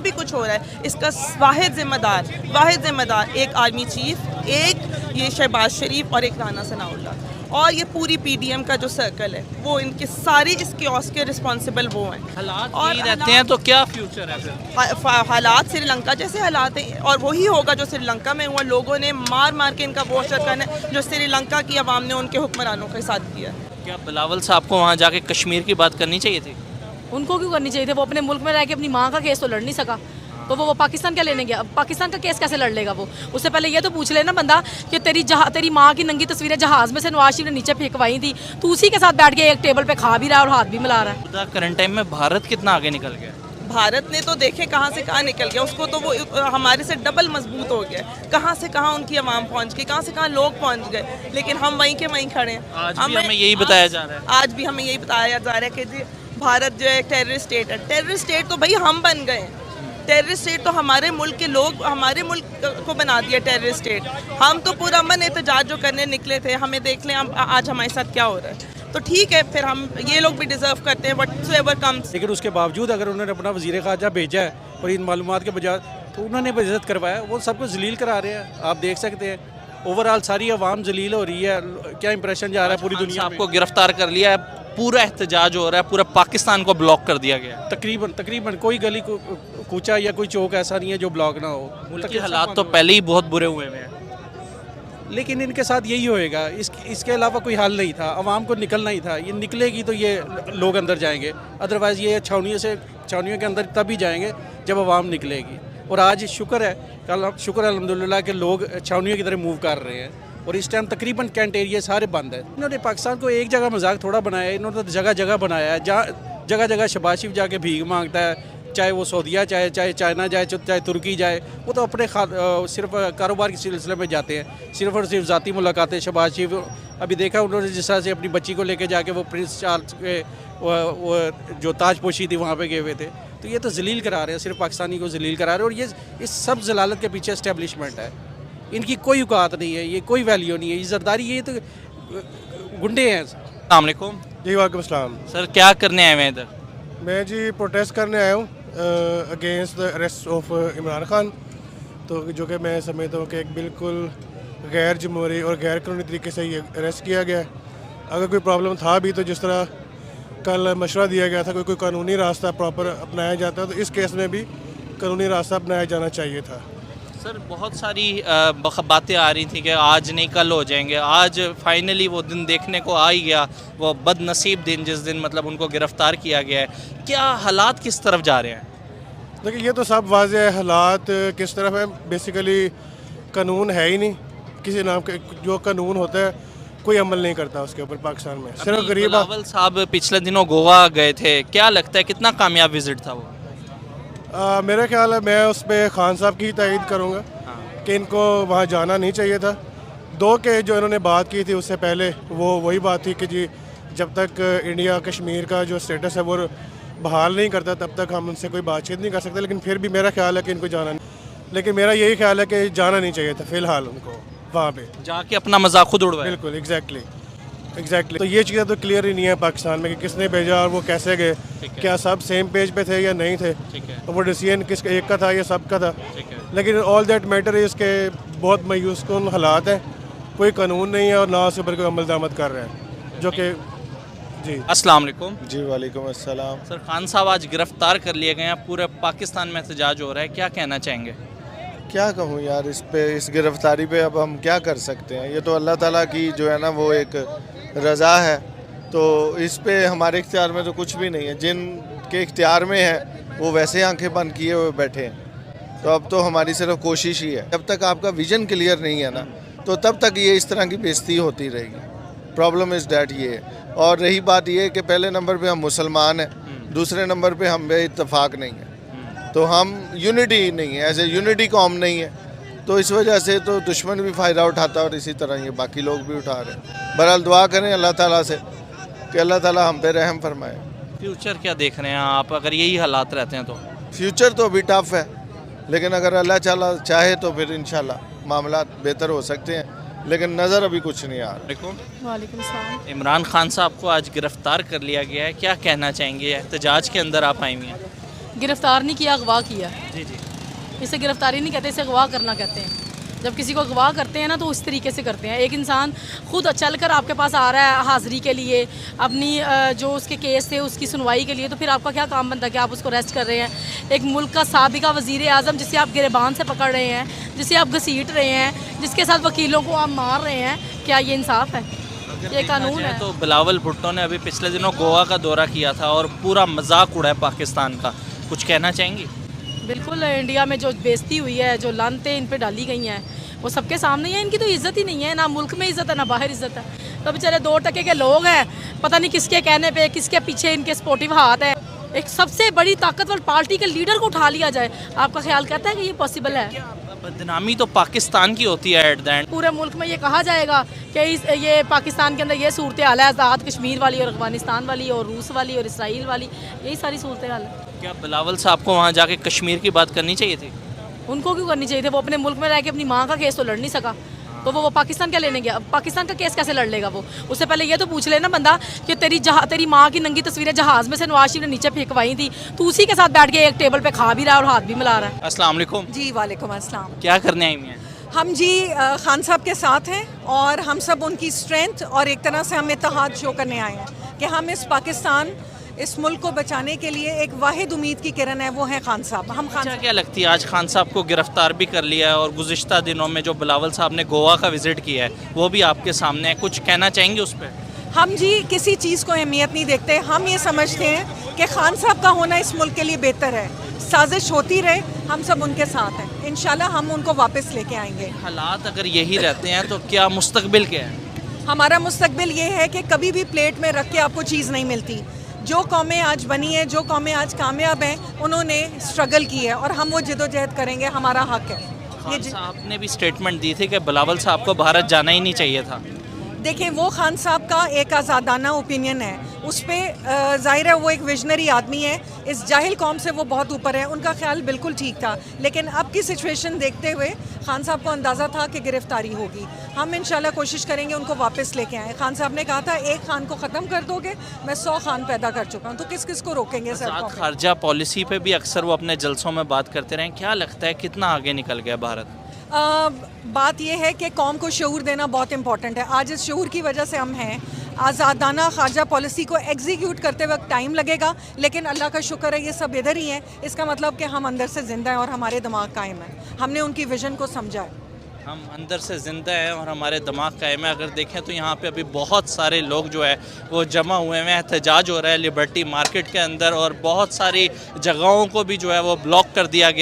भी कुछ हो रहा है इसका वाहिद ज़िम्मेदार एक आर्मी चीफ, एक ये शहबाज शरीफ और एक राना सनाउल्लाह और ये पूरी पीडीएम का जो सर्कल है वो इनके सारे इस कियोस्क के रिस्पॉन्सिबल वो हैं। हालात नहीं रहते हैं तो क्या फ्यूचर है फिर? हालात श्रीलंका जैसे हालात हैं और वही होगा जो श्रीलंका में हुआ। लोगों ने मार मार के इनका वो असर करना है जो श्रीलंका की आवाम ने उनके हुक्मरानों के साथ किया। क्या बिलावल साहब को वहाँ जाके कश्मीर की बात करनी चाहिए थी? उनको क्यों करनी चाहिए थी? वो अपने मुल्क में रह के अपनी माँ का केस तो लड़ नहीं सका, तो वो पाकिस्तान क्या लेने गया? पाकिस्तान का केस कैसे लड़ लेगा वो? उससे पहले ये तो पूछ लेना बंदा कि तेरी माँ की नंगी तस्वीरें जहाज़ में से नवाज शरीफ ने नीचे फेंकवाई थी, तू उसी के साथ बैठ के एक टेबल पे खा भी रहा है और हाथ भी मिला रहा है। करंट टाइम में भारत कितना आगे निकल गया? भारत ने तो देखे कहाँ से कहाँ निकल गया, उसको तो वो हमारे से डबल मजबूत हो गया। कहाँ से कहाँ उनकी आवाम पहुँच गई, कहाँ से कहाँ लोग पहुँच गए, लेकिन हम वहीं के वहीं खड़े हैं। आज भी हमें यही बताया जा रहा है। आज भी हमें यही बताया जा रहा है कि जी भारत जो है टेररिस्ट स्टेट है। टेररिस्ट स्टेट तो भाई हम बन गए हैं। टेररिस्ट स्टेट तो हमारे मुल्क के लोग हमारे मुल्क को बना दिया टेररिस्ट स्टेट। हम तो पूरा अमन एहतजाज जो करने निकले थे, हमें देख लें आज हमारे साथ क्या हो रहा है। तो ठीक है, फिर हम ये लोग भी डिजर्व करते हैं व्हाटएवर कम्स। लेकिन उसके बावजूद अगर उन्होंने अपना वज़ीर ख़ारजा भेजा है और इन मालूमात के बजाय तो उन्होंने बेइज्जत करवाया, वो सबको जलील करा रहे हैं। आप देख सकते हैं ओवरऑल सारी आवाम जलील हो रही है। क्या इंप्रेशन जा रहा है पूरी दुनिया में? आपको गिरफ्तार कर लिया है, पूरा एहतजाज हो रहा है, पूरा पाकिस्तान को ब्लॉक कर दिया गया। तकरीबन कोई गली कूचा या कोई चौक ऐसा नहीं है जो ब्लॉक ना हो। मुल्क के हालात तो पहले ही बहुत बुरे हुए हैं, लेकिन इनके साथ यही होएगा। इसके अलावा कोई हल नहीं था। आवाम को निकलना ही था। ये निकलेगी तो ये लोग अंदर जाएंगे, अदरवाइज़ ये छावनियों के अंदर तभी जाएंगे जब आवाम निकलेगी। और आज शुक्र है अल्हम्दुलिल्लाह के लोग छावनियों की तरफ मूव कर रहे हैं और इस टाइम तकरीबन कैंट एरिया सारे बंद है। इन्होंने पाकिस्तान को एक जगह मजाक थोड़ा बनाया है, इन्होंने तो जगह जगह बनाया है। जहाँ जगह जगह शहबाज शरीफ जाके भीख मांगता है, चाहे वो सऊदीया चाहे चाइना जाए चाहे तुर्की जाए, वो तो अपने सिर्फ कारोबार के सिलसिले में जाते हैं, सिर्फ और सिर्फ ज़ाती मुलाकातें। शहबाज शरीफ अभी देखा उन्होंने जिस तरह से अपनी बच्ची को लेके जाके वो प्रिंस चार्ल्स के वो जो ताजपोशी थी वहाँ पे गए हुए थे। तो ये तो जलील करा रहे हैं, सिर्फ पाकिस्तानी को जलील करा रहे हैं। और ये इस सब जलालत के पीछे इस्टेब्लिशमेंट है। इनकी कोई औकात नहीं है, ये कोई वैल्यू नहीं है। ये जरदारी ये तो गुंडे हैं। अस्सलाम वालेकुम। जी वालेकुम सलाम। सर क्या करने आए हैं इधर? मैं जी प्रोटेस्ट करने आया हूँ against the arrest of Imran Khan, तो जो कि मैं समझता हूँ कि एक बिल्कुल गैर जमहूरी और गैर कानूनी तरीके से ये अरेस्ट किया गया है। अगर कोई प्रॉब्लम था भी तो जिस तरह कल मशवरा दिया गया था कोई कानूनी रास्ता प्रॉपर अपनाया जाता है, तो इस केस में भी कानूनी रास्ता अपनाया जाना चाहिए था। सर बहुत सारी बातें आ रही थी कि आज नहीं कल हो जाएंगे। आज फाइनली वो दिन देखने को आ ही गया, वो बदनसीब दिन जिस दिन मतलब उनको गिरफ़्तार किया गया है। क्या हालात किस तरफ जा रहे हैं? देखिए ये तो सब वाज़ेह है, हालात किस तरफ है। बेसिकली कानून है ही नहीं, किसी नाम का जो कानून होता है कोई अमल नहीं करता उसके ऊपर पाकिस्तान में। सिर्फ गरीब। बिलावल साहब पिछले दिनों गोवा गए थे, क्या लगता है कितना कामयाब विजिट था वो? मेरा ख्याल है मैं उस पर खान साहब की ही तायद करूँगा कि इनको वहाँ जाना नहीं चाहिए था। दो के जो इन्होंने बात की थी उससे पहले वो वही बात थी कि जी जब तक इंडिया कश्मीर का जो स्टेटस है वो बहाल नहीं करता तब तक हम उनसे कोई बातचीत नहीं कर सकते। लेकिन फिर भी मेरा ख्याल है कि इनको जाना नहीं, लेकिन मेरा यही ख्याल है कि जाना नहीं चाहिए था फ़िलहाल उनको वहाँ पे जाके अपना मजाक खुद उड़वाया। बिल्कुल एग्जैक्टली। तो ये चीज़ें तो क्लियर ही नहीं है पाकिस्तान में कि किसने भेजा और वो कैसे गए, क्या सब सेम पेज पे थे या नहीं थे, तो वो डिसीजन किस एक का था या सब का था। लेकिन ऑल दैट मैटर इज़ के बहुत मायूस कुन हालात हैं, कोई कानून नहीं है और ना उसके ऊपर कोई अमल दरामद कर रहे हैं जो कि जी। अस्सलाम वालेकुम। जी वालेकुम अस्सलाम। सर खान साहब आज गिरफ्तार कर लिए गए हैं, पूरे पाकिस्तान में एहतजाज हो रहा है, क्या कहना चाहेंगे? क्या कहूँ यार, इस गिरफ्तारी पे अब हम क्या कर सकते हैं। ये तो अल्लाह ताला की जो है ना वो एक रज़ा है, तो इस पे हमारे इख्तियार में तो कुछ भी नहीं है। जिन के इख्तियार में है वो वैसे आंखें बंद किए हुए बैठे हैं। तो अब तो हमारी सिर्फ कोशिश ही है, जब तक आपका विजन क्लियर नहीं है ना तो तब तक ये इस तरह की बेइज्जती होती रहेगी। प्रॉब्लम इज़ डैट ये है। और रही बात ये कि पहले नंबर पे हम मुसलमान हैं, दूसरे नंबर पे हम बे इत्तेफाक नहीं है, तो हम यूनिटी नहीं है, ऐसे यूनिटी कौम नहीं है। तो इस वजह से तो दुश्मन भी फ़ायदा उठाता है और इसी तरह ये बाकी लोग भी उठा रहे हैं। बहरहाल दुआ करें अल्लाह ताला से कि अल्लाह ताला हम पे रहम फरमाए। फ्यूचर क्या देख रहे हैं आप अगर यही हालात रहते हैं तो? फ्यूचर तो अभी टफ है, लेकिन अगर अल्लाह ताला चाहे तो फिर इंशाल्लाह मामला बेहतर हो सकते हैं, लेकिन नज़र अभी कुछ नहीं आ रहा। वालेकुम सलाम। इमरान खान साहब को आज गिरफ्तार कर लिया गया है, क्या कहना चाहेंगे? एहतजाज के अंदर आप आई हुई हैं। गिरफ्तार नहीं किया, अगवा किया। जी जी। इसे गिरफ्तारी नहीं कहते, इसे अगवा करना कहते हैं। जब किसी को अगवा करते हैं ना तो उस तरीके से करते हैं। एक इंसान खुद चलकर आपके पास आ रहा है हाज़िरी के लिए, अपनी जो उसके केस थे उसकी सुनवाई के लिए, तो फिर आपका क्या काम बनता है कि आप उसको अरेस्ट कर रहे हैं। एक मुल्क का साबिका वज़ीर आज़म जिसे आप गिरबान से पकड़ रहे हैं, जिसे आप घसीट रहे हैं, जिसके साथ वकीलों को आप मार रहे हैं, क्या ये इंसाफ है? ये कानून है? तो बिलावल भुट्टो ने अभी पिछले दिनों गोवा का दौरा किया था और पूरा मजाक उड़ा है पाकिस्तान का, कुछ कहना चाहेंगी? बिल्कुल, इंडिया में जो बेइज्जती हुई है, जो लानतें इन पे डाली गई हैं, वो सबके सामने ही है। इनकी तो इज़्ज़त ही नहीं है, ना मुल्क में इज़्ज़त है ना बाहर इज़्ज़त है। तो बेचारे 2 टके के लोग हैं, पता नहीं किसके कहने पे, किसके पीछे इनके सपोर्टिव हाथ है। एक सबसे बड़ी ताकतवर पार्टी के लीडर को उठा लिया जाए, आपका ख्याल कहता है कि ये पॉसिबल है? बदनामी तो पाकिस्तान की होती है एट द एंड। पूरे मुल्क में ये कहा जाएगा कि ये पाकिस्तान के अंदर ये सूरत हाल है, आज़ाद कश्मीर वाली और अफगानिस्तान वाली और रूस वाली और इसराइल वाली, यही सारी सूरत हाल है। क्या बिलावल साहब को वहाँ जाके कश्मीर की बात करनी चाहिए थी? उनको क्यों करनी चाहिए थी? वो अपने मुल्क में रह के अपनी माँ का केस तो लड़ नहीं सका, तो वो पाकिस्तान क्या लेने गया? अब पाकिस्तान का केस कैसे लड़ लेगा वो? उससे पहले ये तो पूछ लेना बंदा कि तेरी माँ की नंगी तस्वीरें जहाज़ में से नवाज शरीफ ने नीचे फेंकवाई थी, तू उसी के साथ बैठ के एक टेबल पे खा भी रहा है और हाथ भी मिला रहा है। अस्सलाम वालेकुम। जी वालेकुम अस्सलाम। क्या करने आई हुई हैं? हम जी खान साहब के साथ हैं और हम सब उनकी स्ट्रेंथ और एक तरह से हम इत्तेहाद शो करने आए हैं कि हम इस पाकिस्तान, इस मुल्क को बचाने के लिए एक वाहिद उम्मीद की किरण है, वो है खान साहब। हम खान क्या लगती है, आज खान साहब को गिरफ्तार भी कर लिया है और गुज़िश्ता दिनों में जो बिलावल साहब ने गोवा का विजिट किया है वो भी आपके सामने है, कुछ कहना चाहेंगे उस पर? हम जी किसी चीज़ को अहमियत नहीं देखते। हम ये समझते हैं कि खान साहब का होना इस मुल्क के लिए बेहतर है। साजिश होती रहे, हम सब उनके साथ हैं। इंशाल्लाह हम उनको वापस लेके आएंगे। हालात अगर यही रहते हैं तो क्या मुस्तकबिल क्या है? हमारा मुस्तकबिल ये है कि कभी भी प्लेट में रख के आपको चीज़ नहीं मिलती। जो कौमें आज बनी है, जो कौमें आज कामयाब हैं, उन्होंने स्ट्रगल की है और हम वो जिदोजहद करेंगे, हमारा हक है। खान साहब ने भी स्टेटमेंट दी थी कि बिलावल साहब को भारत जाना ही नहीं चाहिए था। देखें, वो खान साहब का एक आज़ादाना ओपिनियन है, उस पर ज़ाहिर है वो एक विजनरी आदमी है, इस जाहिल कौम से वो बहुत ऊपर है, उनका ख्याल बिल्कुल ठीक था। लेकिन अब की सिचुएशन देखते हुए खान साहब को अंदाज़ा था कि गिरफ्तारी होगी। हम इंशाल्लाह कोशिश करेंगे उनको वापस लेके आएँ। खान साहब ने कहा था एक खान को ख़त्म कर दोगे, मैं 100 खान पैदा कर चुका हूँ, तो किस किस को रोकेंगे सर? खारजा पॉलिसी पे भी अक्सर वो अपने जलसों में बात करते रहे, क्या लगता है कितना आगे निकल गया भारत? बात यह है कि कौम को शऊर देना बहुत इंपॉर्टेंट है। आज इस शऊर की वजह से हम हैं। आज़ादाना खारजा पॉलिसी को एग्जीक्यूट करते वक्त टाइम लगेगा, लेकिन अल्लाह का शुक्र है ये सब इधर ही है। इसका मतलब कि हम अंदर से ज़िंदा हैं और हमारे दिमाग कायम है। हमने उनकी विजन को समझा है। हम अंदर से ज़िंदा हैं और हमारे दिमाग कायम है। अगर देखें तो यहाँ पे अभी बहुत सारे लोग जो है वो जमा हुए हैं, एहतजाज हो रहा है लिबर्टी मार्केट के अंदर और बहुत सारी जगहों को भी जो है वो ब्लॉक कर दिया गया।